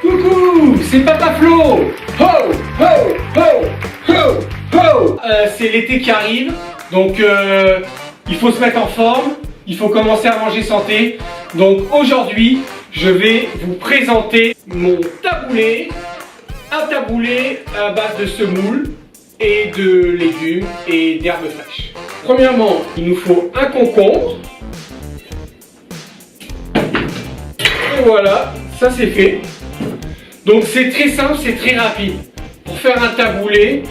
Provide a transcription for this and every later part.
Coucou, c'est Papa Flo. Ho, ho, ho, ho, ho. C'est l'été qui arrive, donc il faut se mettre en forme, il faut commencer à manger santé. Donc aujourd'hui, je vais vous présenter mon taboulé, un taboulé à base de semoule et de légumes et d'herbes fraîches. Premièrement, il nous faut un concombre. Et voilà, ça c'est fait. Donc c'est très simple, c'est très rapide. Pour faire un taboulé,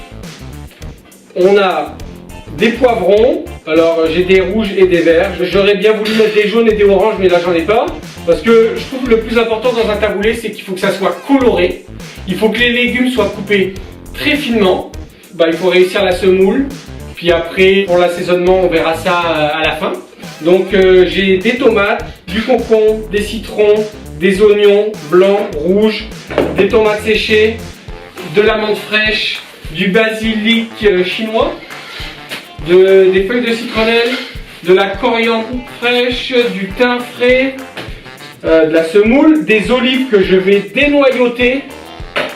on a des poivrons. Alors j'ai des rouges et des verts. J'aurais bien voulu mettre des jaunes et des oranges, mais là j'en ai pas. Parce que je trouve que le plus important dans un taboulé, c'est qu'il faut que ça soit coloré. Il faut que les légumes soient coupés très finement. Il faut réussir la semoule. Puis après, pour l'assaisonnement, on verra ça à la fin. Donc j'ai des tomates, du concombre, des citrons, des oignons blancs, rouges, des tomates séchées, de la menthe fraîche, du basilic chinois, des feuilles de citronnelle, de la coriandre fraîche, du thym frais, de la semoule, des olives que je vais dénoyauter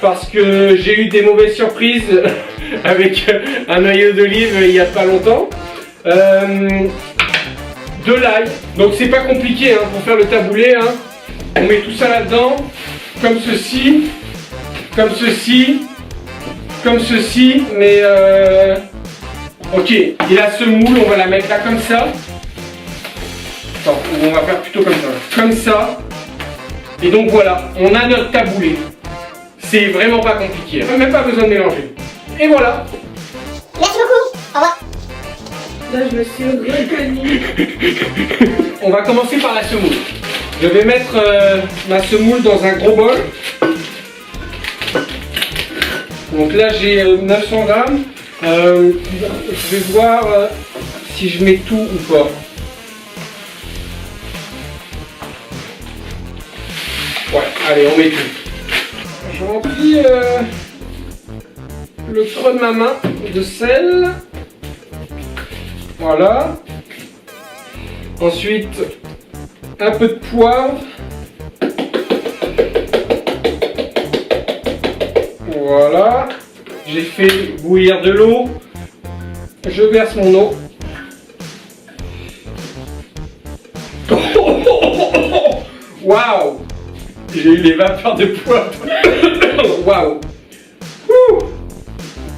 parce que j'ai eu des mauvaises surprises avec un noyau d'olive il n'y a pas longtemps. De l'ail, donc c'est pas compliqué pour faire le taboulé. On met tout ça là-dedans, comme ceci, comme ceci, comme ceci, mais ok. Et la semoule, on va la mettre là comme ça. Attends, on va faire plutôt comme ça. Et donc voilà, on a notre taboulé. C'est vraiment pas compliqué, on n'a même pas besoin de mélanger. Et voilà. Merci beaucoup, au revoir. Là, je me suis reconnue. On va commencer par la semoule. Je vais mettre ma semoule dans un gros bol. Donc là j'ai 900 grammes. Je vais voir si je mets tout ou pas. Ouais, allez, on met tout. Je remplis le creux de ma main de sel. Voilà. Ensuite, un peu de poivre. Voilà. J'ai fait bouillir de l'eau. Je verse mon eau. Waouh! J'ai eu les vapeurs de poivre. Waouh!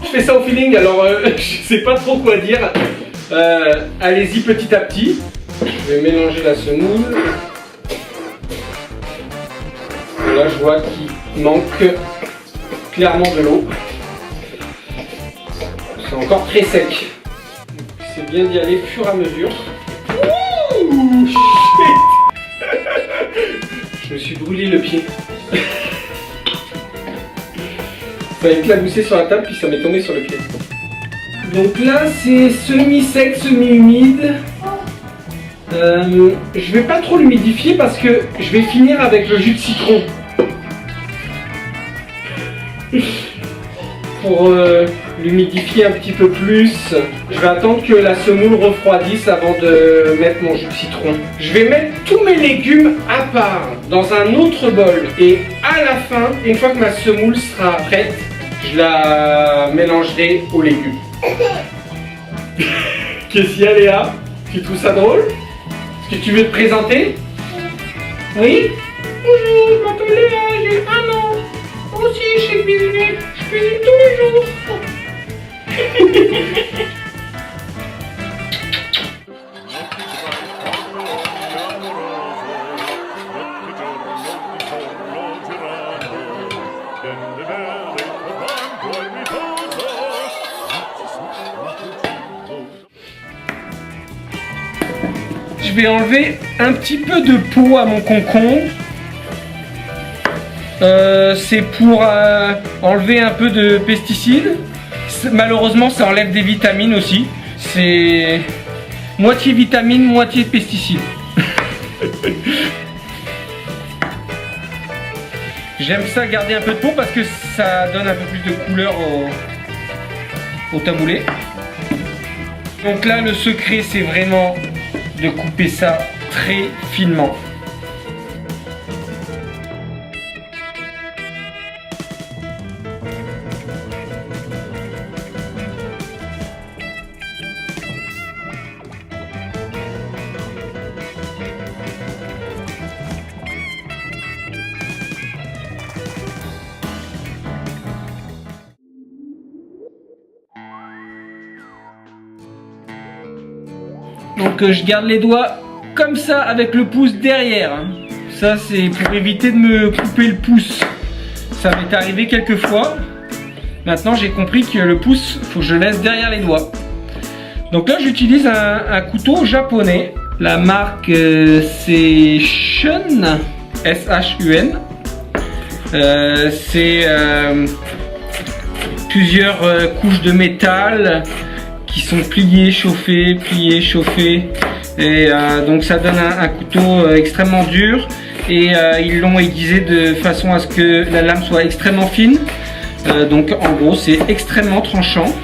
Je fais ça au feeling, alors je sais pas trop quoi dire. Allez-y petit à petit. Je vais mélanger la semoule. Là, je vois qu'il manque clairement de l'eau. C'est encore très sec. C'est bien d'y aller au fur et à mesure. Ouh, shit. Je me suis brûlé le pied. Ça a éclaboussé sur la table, puis ça m'est tombé sur le pied. Donc là, c'est semi-sec, semi-humide. Je vais pas trop l'humidifier parce que je vais finir avec le jus de citron. Pour l'humidifier un petit peu plus, je vais attendre que la semoule refroidisse avant de mettre mon jus de citron. Je vais mettre tous mes légumes à part dans un autre bol et à la fin, une fois que ma semoule sera prête, je la mélangerai aux légumes. Qu'est-ce qu'il y a, Léa? Tu trouves ça drôle? Est-ce que tu veux te présenter? Oui? Bonjour, je m'appelle Léa, j'ai 1 an. Moi aussi, je sais cuisiner. Je cuisine tous les jours. Je vais enlever un petit peu de peau à mon concombre. C'est pour enlever un peu de pesticides. Malheureusement, ça enlève des vitamines aussi. C'est moitié vitamines, moitié pesticides. J'aime ça garder un peu de peau parce que ça donne un peu plus de couleur au taboulé. Donc là, le secret, c'est vraiment de couper ça très finement. Donc je garde les doigts comme ça avec le pouce derrière. Ça c'est pour éviter de me couper le pouce. Ça m'est arrivé quelques fois. Maintenant j'ai compris que le pouce, faut que je laisse derrière les doigts. Donc là j'utilise un couteau japonais. La marque c'est Shun, S-H-U-N. C'est plusieurs couches de métal qui sont pliés, chauffés, et donc ça donne un couteau extrêmement dur, et ils l'ont aiguisé de façon à ce que la lame soit extrêmement fine. Donc en gros c'est extrêmement tranchant.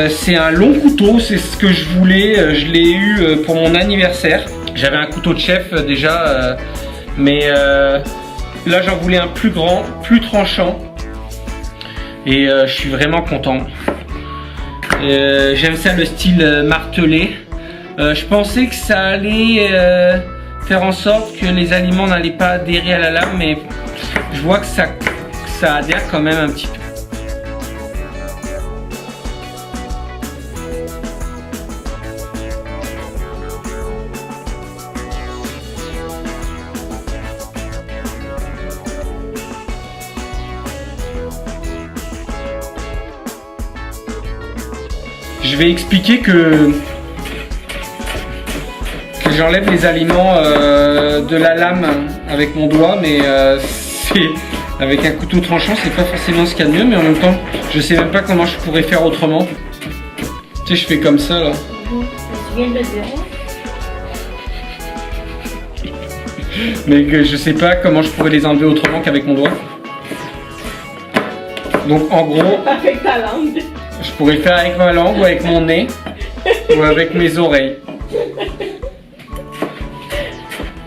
C'est un long couteau, c'est ce que je voulais, je l'ai eu pour mon anniversaire. J'avais un couteau de chef déjà, mais là j'en voulais un plus grand, plus tranchant, et je suis vraiment content. J'aime ça, le style martelé. Je pensais que ça allait faire en sorte que les aliments n'allaient pas adhérer à la lame, mais je vois que ça adhère quand même un petit peu. Je vais expliquer que j'enlève les aliments de la lame avec mon doigt, mais avec un couteau tranchant, c'est pas forcément ce qu'il y a de mieux, mais en même temps, je sais même pas comment je pourrais faire autrement. Tu sais, je fais comme ça là. Tu viens de le dire. Mais que je sais pas comment je pourrais les enlever autrement qu'avec mon doigt. Donc en gros, Avec ta langue. je pourrais le faire avec ma langue ou avec mon nez ou avec mes oreilles.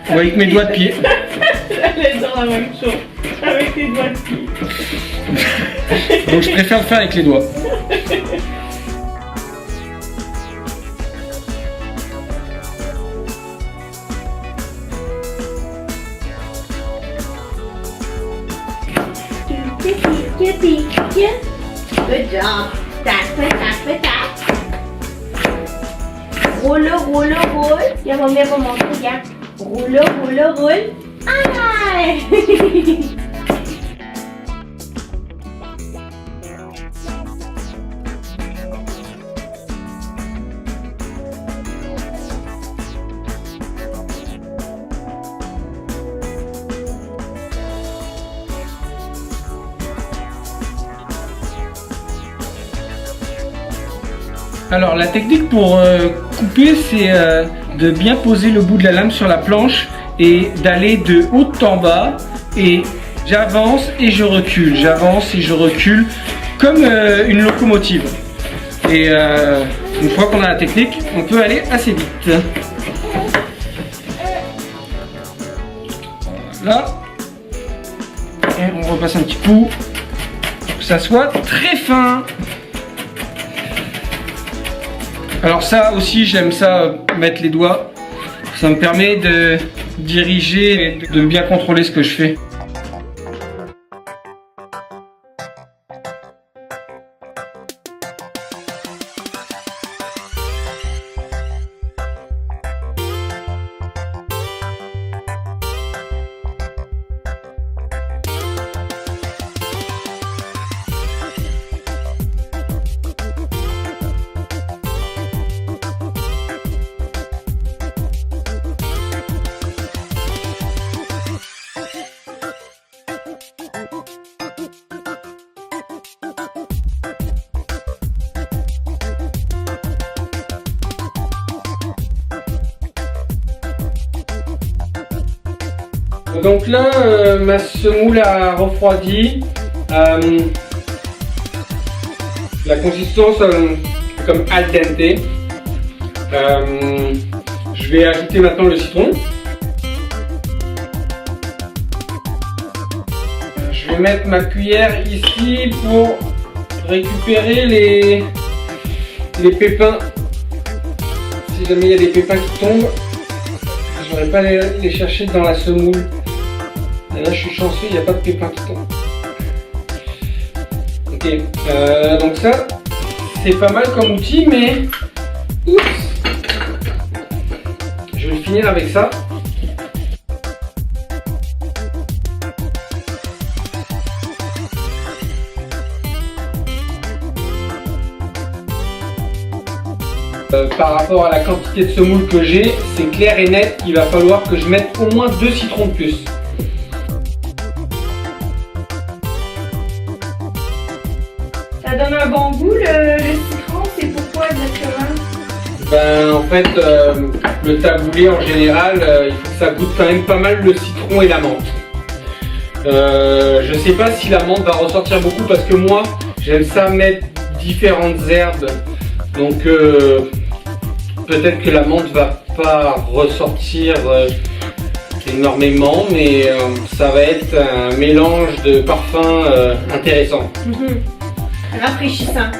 Ou avec mes doigts de pied. J'allais dire la même chose. Avec tes doigts de pied. Donc je préfère le faire avec les doigts. Good job. Tap. Roule. Viens, maman, va montrer, regarde. Roule. Aïe! Alors la technique pour couper, c'est de bien poser le bout de la lame sur la planche et d'aller de haut en bas, et j'avance et je recule, comme une locomotive. Et une fois qu'on a la technique, on peut aller assez vite. Voilà. Et on repasse un petit coup pour que ça soit très fin. Alors ça aussi, j'aime ça, mettre les doigts. Ça me permet de diriger et de bien contrôler ce que je fais. Donc là, ma semoule a refroidi. La consistance comme al dente. Je vais ajouter maintenant le citron. Je vais mettre ma cuillère ici pour récupérer les pépins. Si jamais il y a des pépins qui tombent, je n'aurais pas les chercher dans la semoule. Et là je suis chanceux, il n'y a pas de pépins qui tombent. Ok, donc ça c'est pas mal comme outil, mais oups, je vais finir avec ça. Par rapport à la quantité de semoule que j'ai, c'est clair et net qu'il va falloir que je mette au moins 2 citrons de plus. Ça donne un bon goût le citron, c'est pourquoi exactement? Ben en fait, le taboulé en général, il faut que ça goûte quand même pas mal le citron et la menthe. Je sais pas si la menthe va ressortir beaucoup parce que moi, j'aime ça mettre différentes herbes. Donc peut-être que la menthe va pas ressortir énormément, mais ça va être un mélange de parfums intéressant. Rafraîchissant.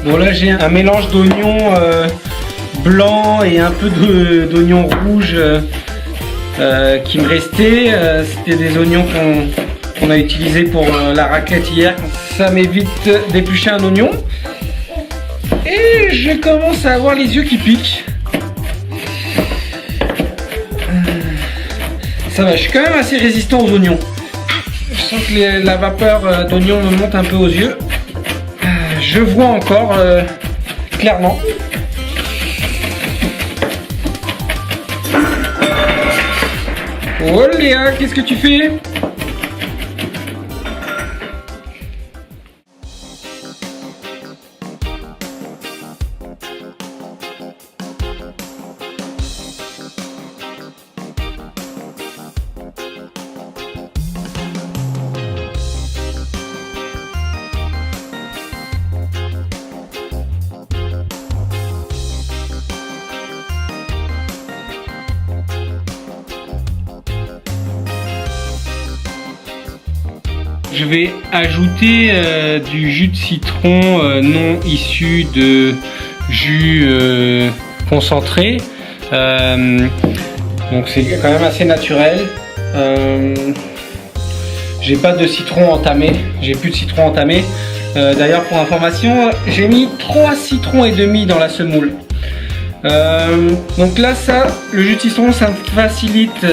Bon là j'ai un mélange d'oignons blancs et un peu d'oignons rouges qui me restait. C'était des oignons qu'on a utilisés pour la raclette hier. Ça m'évite d'éplucher un oignon. Et je commence à avoir les yeux qui piquent. Ça va, je suis quand même assez résistant aux oignons. Je sens que la vapeur d'oignon me monte un peu aux yeux. Je vois encore clairement. Oh Léa, qu'est-ce que tu fais? Je vais ajouter du jus de citron non issu de jus concentré. Donc c'est quand même assez naturel. J'ai pas de citron entamé, j'ai plus de citron entamé. D'ailleurs pour information, j'ai mis 3 citrons et demi dans la semoule. Donc là ça, le jus de citron ça me facilite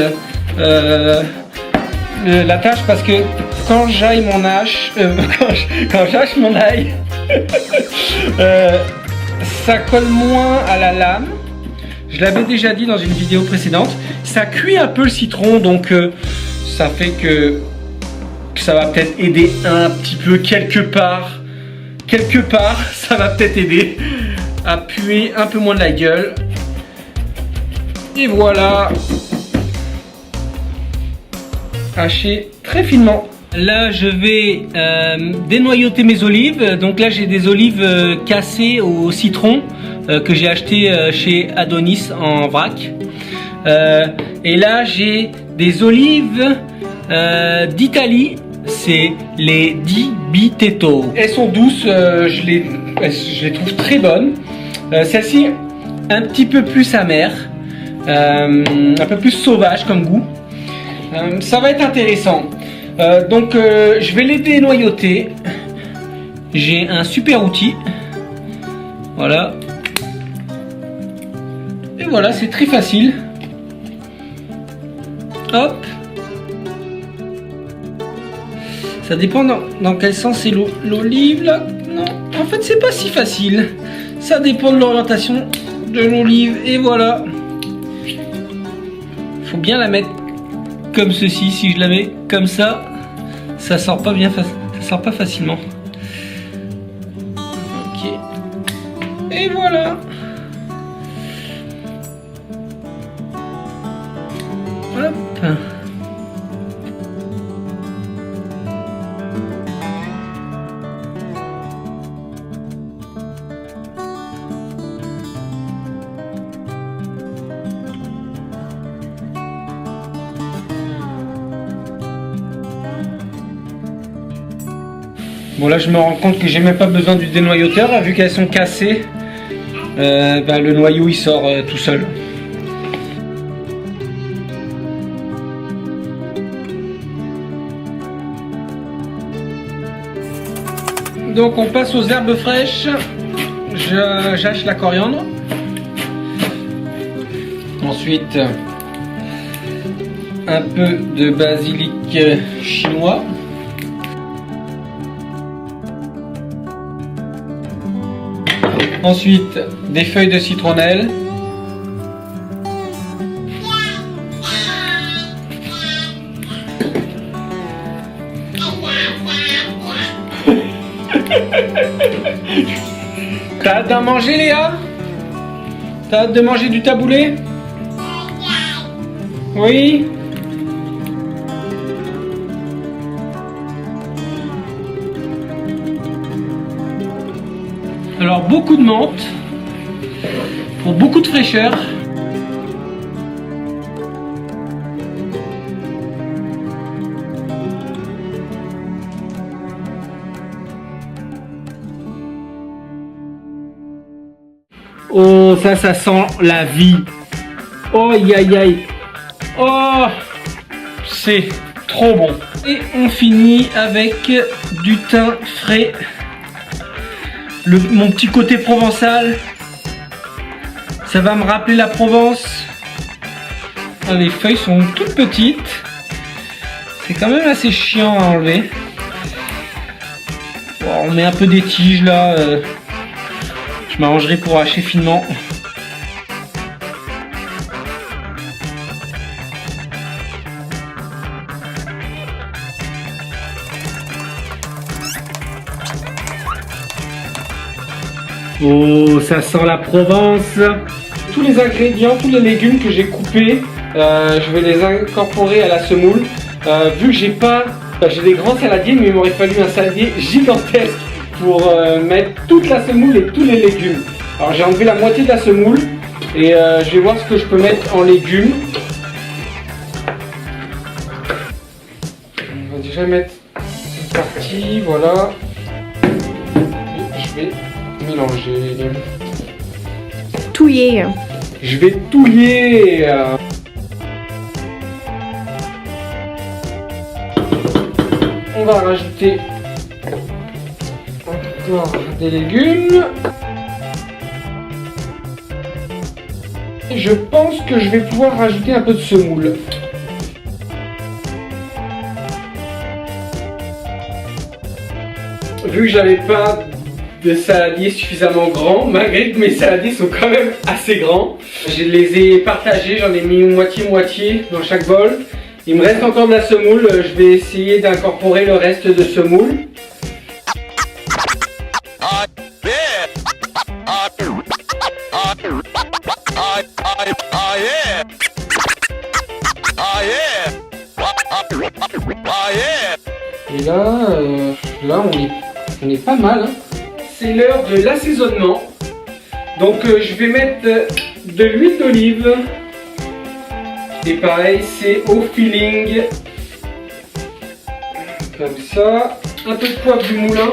la tâche parce que quand j'aille mon hache, quand j'hache mon ail, ça colle moins à la lame. Je l'avais déjà dit dans une vidéo précédente. Ça cuit un peu le citron, donc ça fait que ça va peut-être aider un petit peu quelque part. Ça va peut-être aider à puer un peu moins de la gueule. Et voilà, haché très finement. Là je vais dénoyauter mes olives. Donc là j'ai des olives cassées au citron que j'ai acheté chez Adonis en vrac. Et là j'ai des olives d'Italie, c'est les Di Bitetto. Elles sont douces, je les trouve très bonnes. Celle-ci un petit peu plus amère, un peu plus sauvage comme goût. Ça va être intéressant. Je vais les dénoyauter. J'ai un super outil. Voilà. Et voilà, c'est très facile. Hop. Ça dépend dans quel sens c'est l'olive là. Non, en fait c'est pas si facile. Ça dépend de l'orientation de l'olive. Et voilà. Faut bien la mettre comme ceci. Si je la mets comme ça, ça sort pas bien, ça sort pas facilement. Ok. Et voilà. Hop. Bon là je me rends compte que j'ai même pas besoin du dénoyauteur, vu qu'elles sont cassées, le noyau il sort tout seul. Donc on passe aux herbes fraîches. J'hache la coriandre. Ensuite un peu de basilic chinois. Ensuite, des feuilles de citronnelle. T'as hâte d'en manger, Léa? T'as hâte de manger du taboulé? Oui? Alors beaucoup de menthe pour beaucoup de fraîcheur. Oh ça sent la vie. Oh aïe aïe aïe. Oh c'est trop bon. Et on finit avec du thym frais. Mon petit côté provençal, ça va me rappeler la Provence. Les feuilles sont toutes petites. C'est quand même assez chiant à enlever. Bon, on met un peu des tiges là. Je m'arrangerai pour hacher finement. Oh, ça sent la Provence. Tous les ingrédients, tous les légumes que j'ai coupés, je vais les incorporer à la semoule. Vu que j'ai des grands saladiers, mais il m'aurait fallu un saladier gigantesque pour mettre toute la semoule et tous les légumes. Alors j'ai enlevé la moitié de la semoule et je vais voir ce que je peux mettre en légumes. On va déjà mettre cette partie, voilà. Et je vais mélanger. Touiller. Je vais touiller. On va rajouter encore des légumes. Et je pense que je vais pouvoir rajouter un peu de semoule. Vu que j'avais pas de saladier suffisamment grand, malgré que mes saladiers sont quand même assez grands, je les ai partagés, j'en ai mis moitié-moitié dans chaque bol. Il me reste encore de la semoule, je vais essayer d'incorporer le reste de semoule. Et là on est pas mal. Hein. C'est l'heure de l'assaisonnement. Donc je vais mettre de l'huile d'olive. Et pareil, c'est au feeling. Comme ça. Un peu de poivre du moulin.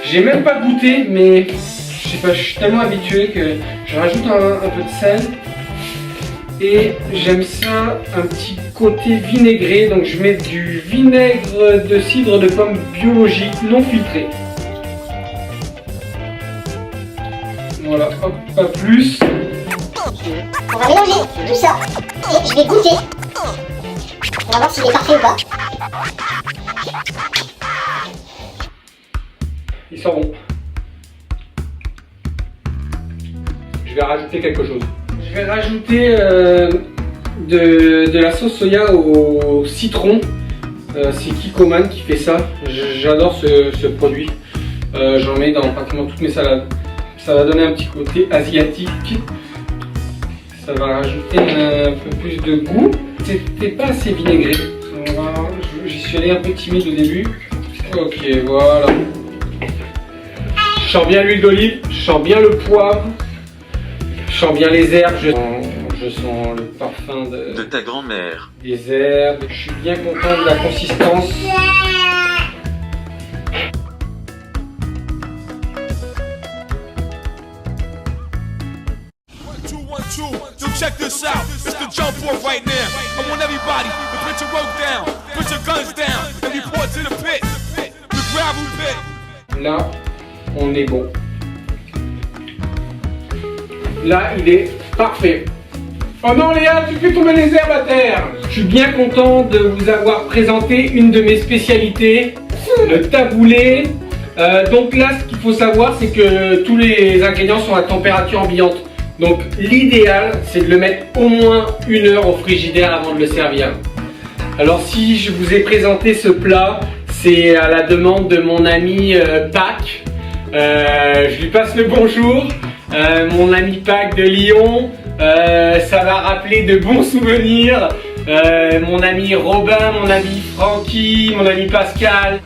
J'ai même pas goûté, mais je sais pas, je suis tellement habitué que Je rajoute un peu de sel. Et j'aime ça, un petit côté vinaigré. Donc je mets du vinaigre de cidre de pomme biologique non filtré. Voilà, hop, pas plus. On va mélanger tout ça et je vais goûter. On va voir s'il est parfait ou pas. Il sent bon. Je vais rajouter quelque chose. Je vais rajouter de la sauce soya au citron. C'est Kikoman qui fait ça. J'adore ce produit. J'en mets dans pratiquement toutes mes salades. Ça va donner un petit côté asiatique. Ça va rajouter un peu plus de goût. C'était pas assez vinaigré. J'y suis allé un peu timide au début. Ok, voilà. Je sens bien l'huile d'olive, je sens bien le poivre, je sens bien les herbes, je sens le parfum De ta grand-mère. des herbes. Je suis bien content de la consistance. So check this out, it's the jump off right now. I want everybody to put your rope down, put your guns down, and report to the pit, the gravel pit. Là, on est bon. Là, il est parfait. Oh non Léa, tu fais tomber les herbes à terre. Je suis bien content de vous avoir présenté une de mes spécialités, le taboulé. Donc là, ce qu'il faut savoir, c'est que tous les ingrédients sont à température ambiante. Donc l'idéal, c'est de le mettre au moins 1 heure au frigidaire avant de le servir. Alors si je vous ai présenté ce plat, c'est à la demande de mon ami Pac. Je lui passe le bonjour. Mon ami Pac de Lyon. Ça va rappeler de bons souvenirs. Mon ami Robin, mon ami Francky, mon ami Pascal.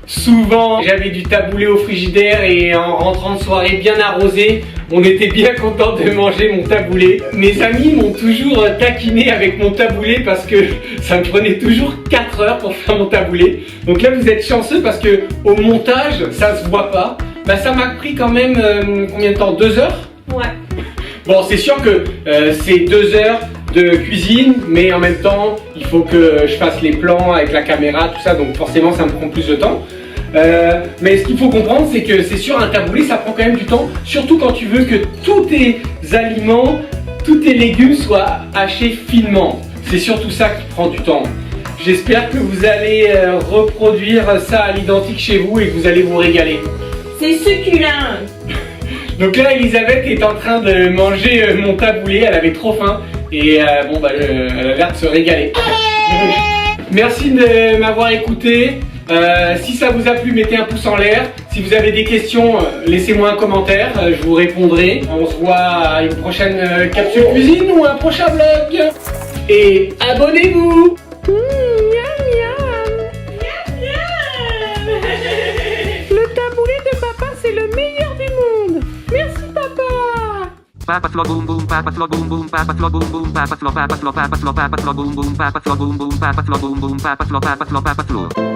Souvent, j'avais du taboulé au frigidaire et en rentrant de soirée bien arrosé, on était bien content de manger mon taboulé. Mes amis m'ont toujours taquiné avec mon taboulé parce que ça me prenait toujours 4 heures pour faire mon taboulé. Donc là, vous êtes chanceux parce que au montage, ça se voit pas. Bah, ça m'a pris quand même combien de temps? 2 heures? Ouais. Bon, c'est sûr que c'est 2 heures de cuisine, mais en même temps, il faut que je fasse les plans avec la caméra, tout ça, donc forcément, ça me prend plus de temps. Mais ce qu'il faut comprendre, c'est que c'est sûr, un taboulé, ça prend quand même du temps, surtout quand tu veux que tous tes aliments, tous tes légumes soient hachés finement. C'est surtout ça qui prend du temps. J'espère que vous allez reproduire ça à l'identique chez vous et que vous allez vous régaler. C'est succulent. Donc là, Elisabeth est en train de manger mon taboulé, elle avait trop faim et bon bah elle a l'air de se régaler. Merci de m'avoir écouté. Si ça vous a plu, mettez un pouce en l'air. Si vous avez des questions, laissez-moi un commentaire, je vous répondrai. On se voit à une prochaine capsule cuisine ou un prochain vlog. Et abonnez-vous. Le taboulé de papa, c'est le meilleur du monde. Merci papa. Papa slow boom boom, papa slow boom boom, papa slow boom boom, papa slow boom boom, papa slow boom boom, papa slow boom boom, papa slow boom boom, papa slow boom boom, papa slow, papa slow, papa slow.